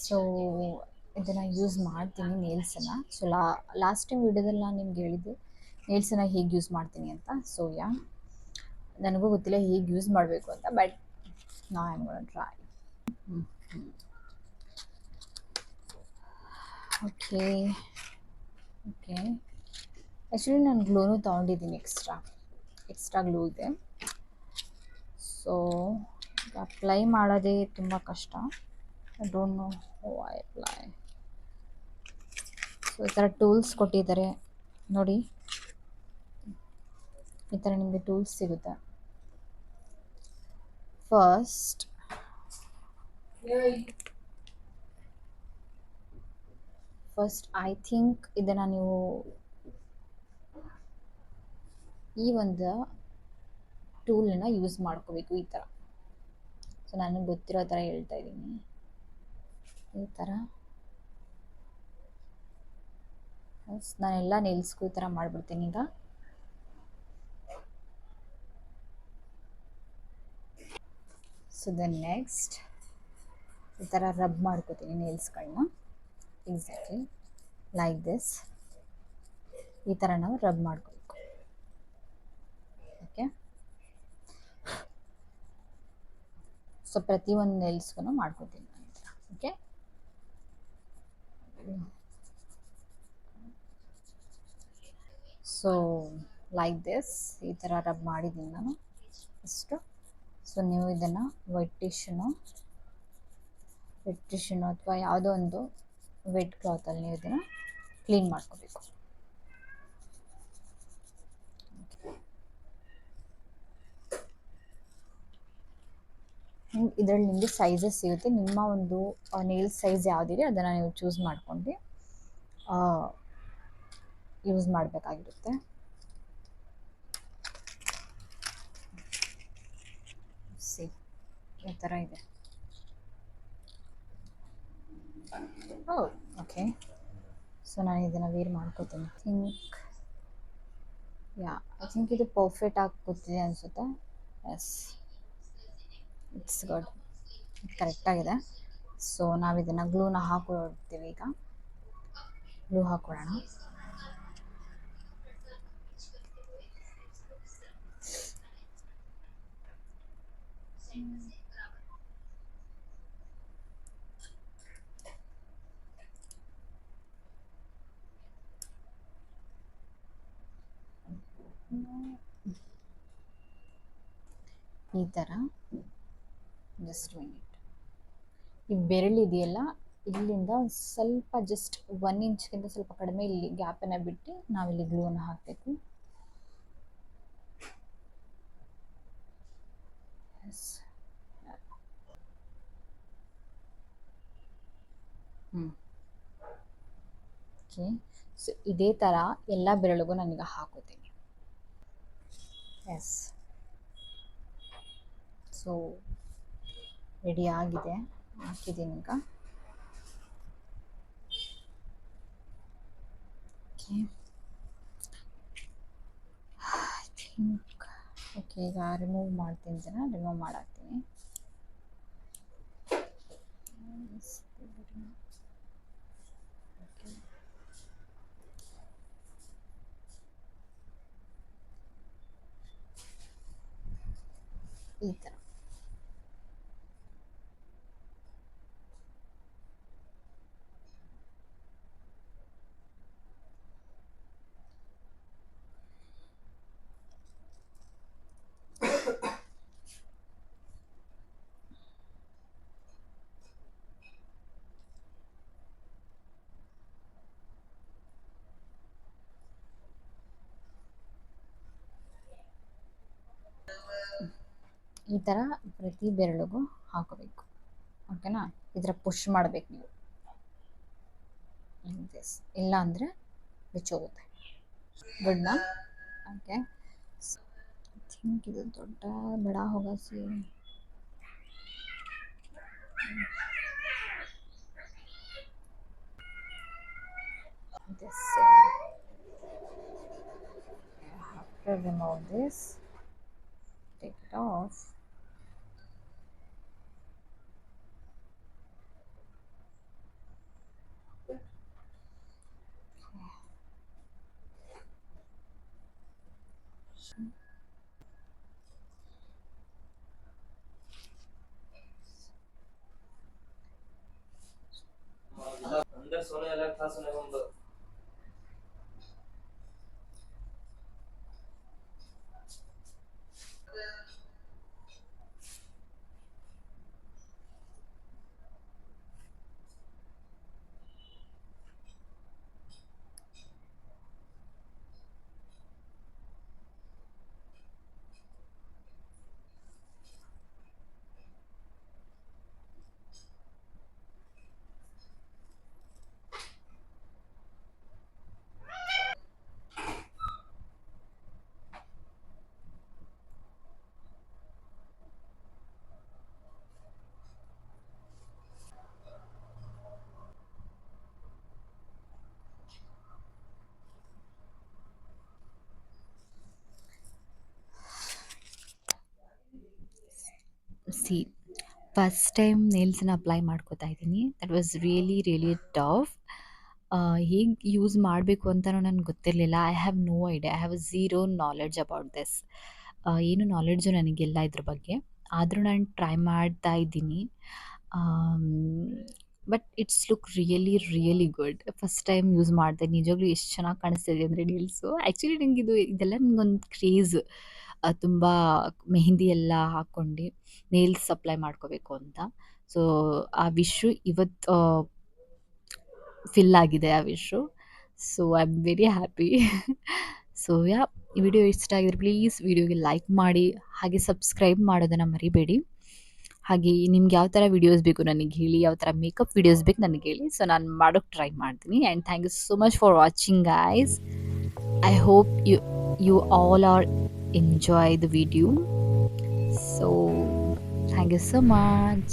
So ಇದನ್ನು use ಮಾಡ್ತೀನಿ ನೇಲ್ಸನ್ನು. So last time ವಿಡಿಯೋದಲ್ಲಿ ನಾನು ನಿಮ್ಗೆ ಹೇಳಿದ್ದೆ ನೇಲ್ಸನ್ನು ಹೇಗೆ ಯೂಸ್ ಮಾಡ್ತೀನಿ ಅಂತ. ಸೊ ನನಗೂ ಗೊತ್ತಿಲ್ಲ ಹೇಗೆ ಯೂಸ್ ಮಾಡಬೇಕು ಅಂತ, ಬಟ್ ನಾ I am gonna try. Okay okay, actually ನಾನು ಗ್ಲೋನು ತೊಗೊಂಡಿದ್ದೀನಿ, ಎಕ್ಸ್ಟ್ರಾ ಗ್ಲೂ ಇದೆ. ಸೊ ಅಪ್ಲೈ ಮಾಡೋದೇ ತುಂಬ ಕಷ್ಟ. I don't know how I apply. So ಈ ಥರ ಟೂಲ್ಸ್ ಕೊಟ್ಟಿದ್ದಾರೆ ನೋಡಿ, ಈ ಥರ ನಿಮಗೆ ಟೂಲ್ಸ್ ಸಿಗುತ್ತೆ. ಫಸ್ಟ್ ಐ ಥಿಂಕ್ ಇದನ್ನು ನೀವು ಈ ಒಂದು ಟೂಲನ್ನು ಯೂಸ್ ಮಾಡ್ಕೋಬೇಕು ಈ ಥರ. ಸೊ ನನಗೆ ಗೊತ್ತಿರೋ ಥರ ಹೇಳ್ತಾ ಇದ್ದೀನಿ, ಈ ಥರ. ನಾನೆಲ್ಲ ನೇಲ್ಸ್ಗೂ ಈ ಥರ ಮಾಡಿಬಿಡ್ತೀನಿ ಈಗ. ಸೊ ದೆನ್ ನೆಕ್ಸ್ಟ್ ಈ ಥರ ರಬ್ ಮಾಡ್ಕೋತೀನಿ ನೇಲ್ಸ್ಗಳನ್ನ, ಎಕ್ಸಾಕ್ಟ್ಲಿ ಲೈಕ್ ದಿಸ್. ಈ ಥರ ನಾವು ರಬ್ ಮಾಡ್ಕೋಬೇಕು. ಓಕೆ, ಸೊ ಪ್ರತಿಯೊಂದು ನೇಲ್ಸ್ಗೂ ಮಾಡ್ಕೋತೀನಿ ನಾನು ಈ ಥರ. ಓಕೆ, ಸೊ ಲೈಕ್ ದಿಸ್ ಈ ಥರ ರಬ್ ಮಾಡಿದ್ದೀನಿ ನಾನು ಇಷ್ಟು. ಸೊ ನೀವು ಇದನ್ನು ವೆಟ್ ಟಿಶ್ಯೂನೋ ಅಥವಾ ಯಾವುದೋ ಒಂದು ವೆಟ್ ಕ್ಲಾತಲ್ಲಿ ನೀವು ಇದನ್ನು ಕ್ಲೀನ್ ಮಾಡ್ಕೋಬೇಕು. ಇದರಲ್ಲಿ ನಿಮಗೆ ಸೈಜಸ್ ಸಿಗುತ್ತೆ. ನಿಮ್ಮ ಒಂದು ನೇಲ್ ಸೈಜ್ ಯಾವುದಿದೆ ಅದನ್ನು ನೀವು ಚೂಸ್ ಮಾಡ್ಕೊಂಡು ಯೂಸ್ ಮಾಡಬೇಕಾಗಿರುತ್ತೆ. ಸಿ ಈ ಥರ ಇದೆ. ಓಕೆ, ಸೊ ನಾನು ಇದನ್ನು ವೇರ್ ಮಾಡ್ಕೋತೀನಿ. ಐ ಥಿಂಕ್ ಇದು ಪರ್ಫೆಕ್ಟ್ ಆಗಿ ಕೂತಿದೆ ಅನಿಸುತ್ತೆ. ಎಸ್, ಇಟ್ಸ್ ಗುಡ್, ಕರೆಕ್ಟಾಗಿದೆ. ಸೊ ನಾವು ಇದನ್ನು ಗ್ಲೂನ ಹಾಕೊಳ್ತೀವಿ. ಈಗ ಗ್ಲೂ ಹಾಕೊಳ್ಳೋಣ. ಈ ಥರ ಜಸ್ಟ್ ಮಿನಿಟ್. ಈ ಬೆರಳಿದೆಯಲ್ಲ, ಇಲ್ಲಿಂದ ಸ್ವಲ್ಪ ಜಸ್ಟ್ 1 ಇಂಚ್ಗಿಂತ ಸ್ವಲ್ಪ ಕಡಿಮೆ ಇಲ್ಲಿ ಗ್ಯಾಪನ್ನು ಬಿಟ್ಟು ನಾವಿಲ್ಲಿ ಗ್ಲೂನ ಹಾಕಬೇಕು. ಓಕೆ, ಸೊ ಇದೇ ಥರ ಎಲ್ಲ ಬೆರಳಿಗೂ ನಾನೀಗ ಹಾಕೋತೀನಿ. ಎಸ್, ಸೊ ರೆಡಿ ಆಗಿದೆ, ಹಾಕಿದ್ದೀನಿ ಈಗ. ಓಕೆ, ಐ ಥಿಂಕ್ ಓಕೆ, ಈಗ ರಿಮೂವ್ ಮಾಡ್ತೀನಿ, ರಿಮೂವ್ ಮಾಡಾಕ್ತೀನಿ. ಈ ಥರ ಈ ಥರ ಪ್ರತಿ ಬೆರಳಿಗೂ ಹಾಕೋಬೇಕು. ಓಕೆನಾ, ಈ ಥರ ಪುಷ್ ಮಾಡಬೇಕು ನೀವು, ಇಲ್ಲ ಅಂದರೆ ಬಿಚ್ಚೋಗುತ್ತೆ. ಗುಡ್ನಾ? ಓಕೆ, ಐ ಥಿಂಕ್ ಇದು ದೊಡ್ಡ ಬಡ ಹೋಗಸಿ. This I have to remove this, take it off. See first time ನೇಲ್ಸನ್ನ ಅಪ್ಲೈ ಮಾಡ್ಕೋತಾ ಇದ್ದೀನಿ. That was really really tough. ಹೇಗೆ ಯೂಸ್ ಮಾಡಬೇಕು ಅಂತಲೂ ನನಗೆ ಗೊತ್ತಿರಲಿಲ್ಲ. I have no idea. I have zero knowledge about this. ಏನು ನಾಲೆಡ್ಜು ನನಗಿಲ್ಲ ಇದ್ರ ಬಗ್ಗೆ. ಆದರೂ ನಾನು ಟ್ರೈ ಮಾಡ್ತಾ ಇದ್ದೀನಿ. But it's look really really good. First time use ಮಾಡಿದೆ. ನಿಜವಾಗ್ಲೂ ಎಷ್ಟು ಚೆನ್ನಾಗಿ ಕಾಣಿಸ್ತಿದೆ ಅಂದರೆ ರೀಲ್ಸು. ಆ್ಯಕ್ಚುಲಿ ನಂಗೆ ಇದೆಲ್ಲ ನನಗೊಂದು ಕ್ರೇಜ್. ತುಂಬ ಮೆಹಂದಿ ಎಲ್ಲ ಹಾಕ್ಕೊಂಡು ನೇಲ್ಸ್ ಅಪ್ಲೈ ಮಾಡ್ಕೋಬೇಕು ಅಂತ. ಸೊ ಆ ವಿಶ್ಶು ಇವತ್ತು ಫಿಲ್ ಆಗಿದೆ ಆ wish. So I am very happy. So ಈ ವಿಡಿಯೋ ಇಷ್ಟ ಆಗಿದ್ರೆ ಪ್ಲೀಸ್ ವಿಡಿಯೋಗೆ ಲೈಕ್ ಮಾಡಿ, ಹಾಗೆ ಸಬ್ಸ್ಕ್ರೈಬ್ ಮಾಡೋದನ್ನು ಮರಿಬೇಡಿ. ಹಾಗೆ ನಿಮ್ಗೆ ಯಾವ ಥರ ವಿಡಿಯೋಸ್ ಬೇಕು ನನಗೆ ಹೇಳಿ, ಯಾವ ಥರ ಮೇಕಪ್ ವಿಡಿಯೋಸ್ ಬೇಕು ನನಗೆ ಹೇಳಿ. ಸೊ ನಾನು ಮಾಡೋಕ್ಕೆ ಟ್ರೈ ಮಾಡ್ತೀನಿ. And thank you so much for watching guys. I hope you all are enjoy the video. So thank you so much.